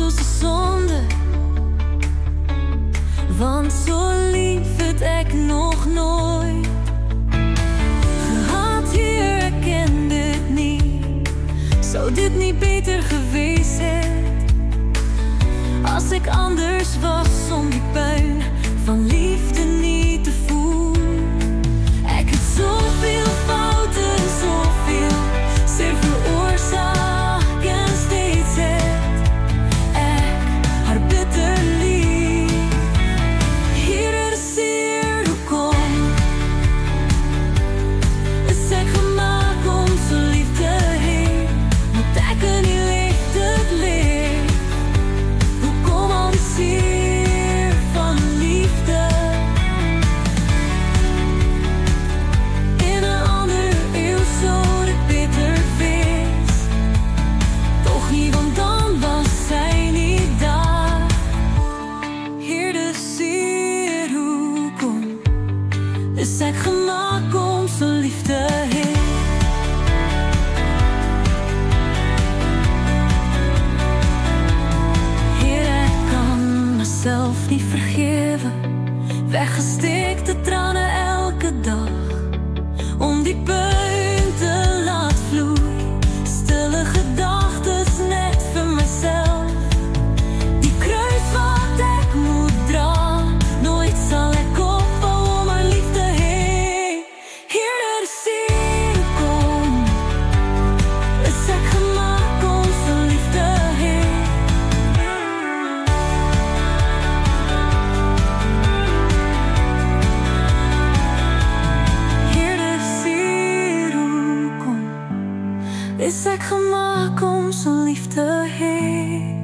soos 'n sonde, want so lief het ek nog nooit gehad. Hier, ek ken dit nie. Sou dit nie beter gewees het as ek anders was om die pyn van liefde nie te voel? Ek het soveel foute en soveel seer veroorsaak, en steeds het ek haar bitter lief. Hier is seer, hoekom is ek gemaak om so lief te hê? Moet ek in die liefde leef? Hoekom al die seer van liefde? In 'n ander eeuw sou dit beter wees, tog nie, want dan was sy nie daar. Heer, dis seer, hoekom is ek gemaak om so lief te hê? Heer, ek kan myself nie vergewe, weggesteekte trane elke dag, om die pyn te laat vloei, stille gedagtes net vir myself. Die kruis wat ek moet dra, nooit sal ek ophou om haar lief te hê. Heer, dit is seer, hoekom is ek gemaak om so lief te hê? Heer, dit is seer, hoekom is ek gemaak om so lief te hê?